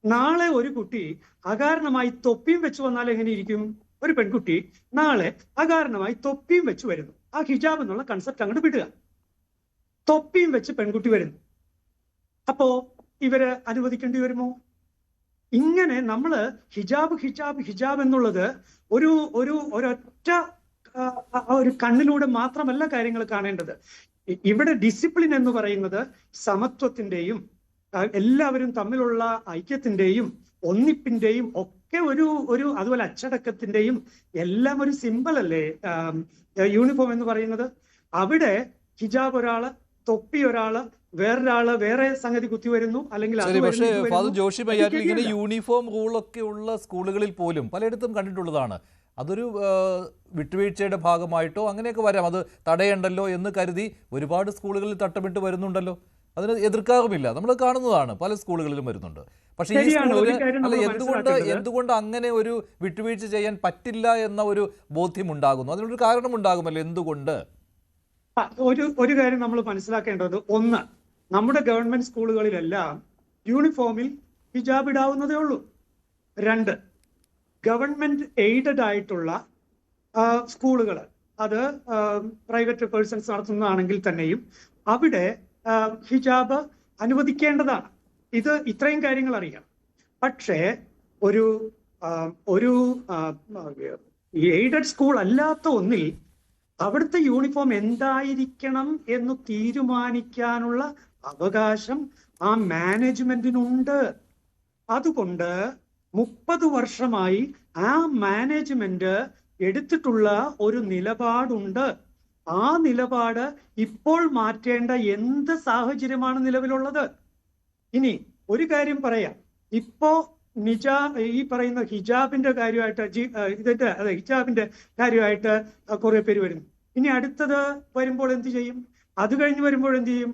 നാളെ ഒരു കുട്ടി അകാരണമായി തൊപ്പിയും വെച്ച് വന്നാൽ എങ്ങനെ ഇരിക്കും? ഒരു പെൺകുട്ടി നാളെ അകാരണമായി തൊപ്പിയും വെച്ച് വരുന്നു. ആ ഹിജാബ് എന്നുള്ള കൺസെപ്റ്റ് അങ്ങോട്ട് വിടുക. തൊപ്പിയും വെച്ച് പെൺകുട്ടി വരുന്നു. അപ്പോ ഇവര് അനുവദിക്കേണ്ടി വരുമോ? ഇങ്ങനെ നമ്മള് ഹിജാബ് ഹിജാബ് ഹിജാബ് എന്നുള്ളത് ഒരൊറ്റ ഒരു കണ്ണിലൂടെ മാത്രമല്ല കാര്യങ്ങൾ കാണേണ്ടത്. ഇവിടെ ഡിസിപ്ലിൻ എന്ന് പറയുന്നത് സമത്വത്തിന്റെയും എല്ലാവരും തമ്മിലുള്ള ഐക്യത്തിന്റെയും ഒന്നിപ്പിന്റെയും ഒക്കെ അതുപോലെ അച്ചടക്കത്തിന്റെയും എല്ലാം ഒരു സിമ്പൽ അല്ലേ യൂണിഫോം എന്ന് പറയുന്നത്? അവിടെ ഹിജാബ് ഒരാള്, തൊപ്പി ഒരാള്, വേറൊരാള് വേറെ സംഗതി കുത്തി വരുന്നു, അല്ലെങ്കിൽ പക്ഷേ ഫാദർ ജോഷി മയ്യാറ്റിൽ ഇങ്ങനെ യൂണിഫോം റൂളൊക്കെ ഉള്ള സ്കൂളുകളിൽ പോലും പലയിടത്തും കണ്ടിട്ടുള്ളതാണ്. അതൊരു വിട്ടുവീഴ്ചയുടെ ഭാഗമായിട്ടോ അങ്ങനെയൊക്കെ വരാം. അത് തടയണ്ടല്ലോ എന്ന് കരുതി ഒരുപാട് സ്കൂളുകളിൽ തട്ടമിട്ട് വരുന്നുണ്ടല്ലോ. അതിന് എതിർക്കാറുമില്ല, നമ്മൾ കാണുന്നതാണ്, പല സ്കൂളുകളിലും വരുന്നുണ്ട്. പക്ഷേ ഈ സ്കൂളുകളിൽ എന്തുകൊണ്ട് അങ്ങനെ ഒരു വിട്ടുവീഴ്ച ചെയ്യാൻ പറ്റില്ല എന്ന ഒരു ബോധ്യം ഉണ്ടാകുന്നു? അതിനൊരു കാരണമുണ്ടാകുമല്ലോ എന്തുകൊണ്ട്? ഒരു കാര്യം നമ്മൾ മനസ്സിലാക്കേണ്ടത്, ഒന്ന്, നമ്മുടെ ഗവൺമെന്റ് സ്കൂളുകളിലെല്ലാം യൂണിഫോമിൽ ഹിജാബ് ഇടാവുന്നതേ ഉള്ളൂ. രണ്ട്, ഗവൺമെന്റ് എയ്ഡഡ് ആയിട്ടുള്ള സ്കൂളുകൾ, അത് പ്രൈവറ്റ് പേഴ്സൺസ് നടത്തുന്നതാണെങ്കിൽ തന്നെയും അവിടെ ഹിജാബ് അനുവദിക്കേണ്ടതാണ്. ഇത്രയും കാര്യങ്ങൾ അറിയാം. പക്ഷേ ഒരു എയ്ഡഡ് സ്കൂൾ അല്ലാത്ത ഒന്നിൽ അവിടുത്തെ യൂണിഫോം എന്തായിരിക്കണം എന്ന് തീരുമാനിക്കാനുള്ള അവകാശം ആ മാനേജ്മെന്റിനുണ്ട്. അതുകൊണ്ട് 30 വർഷമായി ആ മാനേജ്മെന്റ് എടുത്തിട്ടുള്ള ഒരു നിലപാടുണ്ട്. ആ നിലപാട് ഇപ്പോൾ മാറ്റേണ്ട എന്ത് സാഹചര്യമാണ് നിലവിലുള്ളത്? ഇനി ഒരു കാര്യം പറയാം. ഇപ്പോ ഈ പറയുന്ന ഹിജാബിന്റെ കാര്യമായിട്ട് ഹിജാബിന്റെ കാര്യമായിട്ട് കുറെ പേര് വരുന്നു. ഇനി അടുത്തത് വരുമ്പോൾ എന്ത് ചെയ്യും? അത് കഴിഞ്ഞ് വരുമ്പോൾ എന്ത് ചെയ്യും?